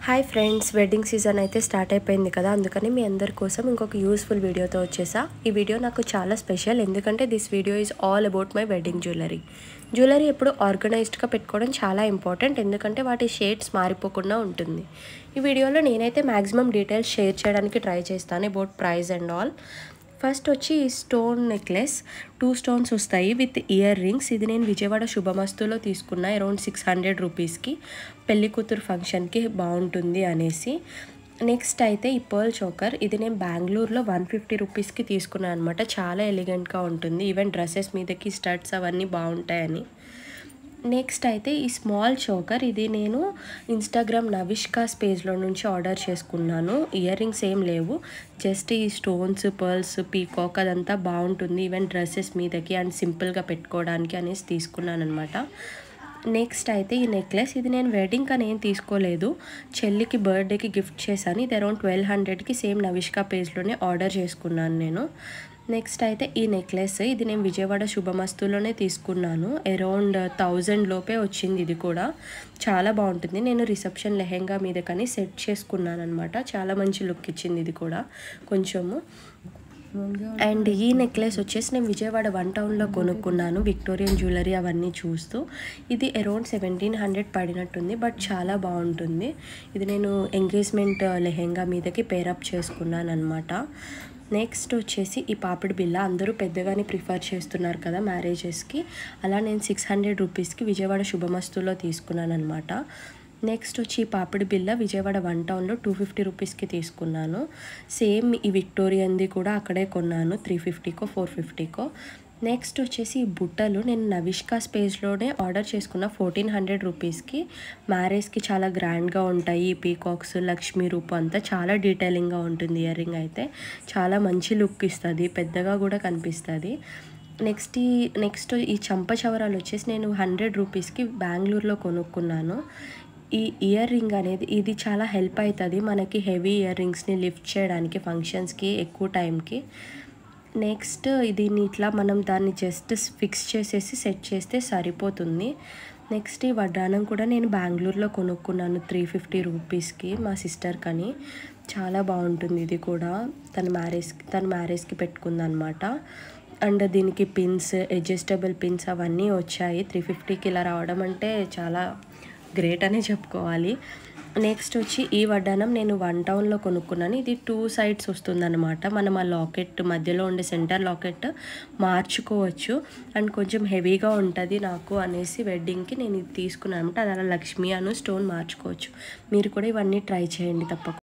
Hi friends, wedding season అయితే start అయిపోయింది కదా. అందుకని మీ అందరి కోసం ఇంకొక యూస్ఫుల్ వీడియోతో వచ్చేసా. ఈ వీడియో నాకు చాలా స్పెషల్, ఎందుకంటే this video is all about my wedding jewellery ఎప్పుడు ఆర్గనైజ్డ్గా పెట్టుకోవడం చాలా ఇంపార్టెంట్, ఎందుకంటే వాటి షేడ్స్ మారిపోకుండా ఉంటుంది. ఈ వీడియోలో నేనైతే మ్యాక్సిమం డీటెయిల్స్ షేర్ చేయడానికి ట్రై చేస్తాను about price and all. First వచ్చి ఈ స్టోన్ నెక్లెస్ 2 స్టోన్స్ వస్తాయి విత్ ఇయర్ రింగ్స్. ఇది నేను విజయవాడ శుభమస్తులో తీసుకున్నా అరౌండ్ 600 రూపీస్కి. పెళ్లి కూతురు ఫంక్షన్కి బాగుంటుంది అనేసి. నెక్స్ట్ అయితే ఈ పర్ల్ చోకర్, ఇది నేను బెంగళూరులో 150 రూపీస్కి తీసుకున్నాను అనమాట. చాలా ఎలిగెంట్గా ఉంటుంది, ఈవెన్ డ్రెస్సెస్ మీదకి స్టడ్స్ అవన్నీ బాగుంటాయని. నెక్స్ట్ అయితే ఈ స్మాల్ చోకర్, ఇది నేను ఇన్స్టాగ్రామ్ నవిష్కాస్ పేజ్లో నుంచి ఆర్డర్ చేసుకున్నాను. ఇయర్ రింగ్స్ ఏం లేవు, జస్ట్ ఈ స్టోన్స్, పర్ల్స్, పీకాక్ అదంతా బాగుంటుంది ఈవెన్ డ్రెస్సెస్ మీదకి అండ్ సింపుల్గా పెట్టుకోవడానికి అనేసి తీసుకున్నాను అనమాట. నెక్స్ట్ అయితే ఈ నెక్లెస్, ఇది నేను వెడ్డింగ్ అని ఏం తీసుకోలేదు, చెల్లికి బర్త్డేకి గిఫ్ట్ చేశాను. ఇది అరౌండ్ 1200కి సేమ్ నవిష్కా పేజ్లోనే ఆర్డర్ చేసుకున్నాను నేను. నెక్స్ట్ అయితే ఈ నెక్లెస్, ఇది నేను విజయవాడ శుభమస్తులోనే తీసుకున్నాను. అరౌండ్ 1000 లోపే వచ్చింది. ఇది కూడా చాలా బాగుంటుంది. నేను రిసెప్షన్ లెహెంగా మీద కానీ సెట్ చేసుకున్నాను అనమాట. చాలా మంచి లుక్ ఇచ్చింది ఇది కూడా కొంచెము. అండ్ ఈ నెక్లెస్ వచ్చేసి నేను విజయవాడ 1 టౌన్లో కొనుక్కున్నాను, విక్టోరియన్ జ్యువెలరీ అవన్నీ చూస్తూ. ఇది అరౌండ్ 1700 పడినట్టుంది, బట్ చాలా బాగుంటుంది. ఇది నేను ఎంగేజ్మెంట్ లెహెంగా మీదకి పేరప్ చేసుకున్నాను అనమాట. నెక్స్ట్ వచ్చేసి ఈ పాపిడి బిల్ల, అందరూ పెద్దగానే ప్రిఫర్ చేస్తున్నారు కదా మ్యారేజెస్కి. అలా నేను 600 రూపీస్కి విజయవాడ శుభమస్తులో తీసుకున్నాను అనమాట. నెక్స్ట్ వచ్చి ఈ పాపిడి బిల్ల విజయవాడ 1 టౌన్లో 250 రూపీస్కి తీసుకున్నాను. సేమ్ ఈ విక్టోరియన్ది కూడా అక్కడే కొన్నాను, 350కో 450కో. నెక్స్ట్ వచ్చేసి ఈ బుట్టలు నేను నవిష్కా పేజ్లోనే ఆర్డర్ చేసుకున్న 1400 రూపీస్కి. మ్యారేజ్కి చాలా గ్రాండ్గా ఉంటాయి. ఈ పీకాక్స్, లక్ష్మీ రూపం అంతా చాలా డీటెయిలింగ్గా ఉంటుంది. ఇయర్ రింగ్ అయితే చాలా మంచి లుక్ ఇస్తుంది, పెద్దగా కూడా కనిపిస్తుంది. నెక్స్ట్ ఈ చంప చవరాలు వచ్చేసి నేను 100 రూపీస్కి బెంగళూరులో కొనుక్కున్నాను. ఈ ఇయర్ రింగ్ అనేది ఇది చాలా హెల్ప్ అవుతుంది మనకి హెవీ ఇయర్ రింగ్స్ని లిఫ్ట్ చేయడానికి ఫంక్షన్స్కి ఎక్కువ టైంకి. నెక్స్ట్ దీన్ని ఇట్లా మనం దాన్ని జస్ట్ ఫిక్స్ చేసేసి సెట్ చేస్తే సరిపోతుంది. నెక్స్ట్ ఈ వడ్డానం కూడా నేను బెంగళూరులో కొనుక్కున్నాను 350 రూపీస్కి మా సిస్టర్ కని. చాలా బాగుంటుంది ఇది కూడా. తన మ్యారేజ్కి పెట్టుకుందనమాట. అండ్ దీనికి పిన్స్, అడ్జస్టబుల్ పిన్స్ అవన్నీ వచ్చాయి. 350కి ఇలా రావడం అంటే చాలా గ్రేట్ అనే చెప్పుకోవాలి. నెక్స్ట్ వచ్చి ఈ వడ్డానం నేను 1 టౌన్లో కొనుక్కున్నాను. ఇది 2 సైడ్స్ వస్తుందన్నమాట. మనం ఆ లాకెట్ మధ్యలో ఉండే సెంటర్ లాకెట్ మార్చుకోవచ్చు. అండ్ కొంచెం హెవీగా ఉంటుంది నాకు అనేసి వెడ్డింగ్కి నేను ఇది తీసుకున్నాను అనమాట. అది అలా లక్ష్మీ అను స్టోన్ మార్చుకోవచ్చు. మీరు కూడా ఇవన్నీ ట్రై చేయండి తప్పకుండా.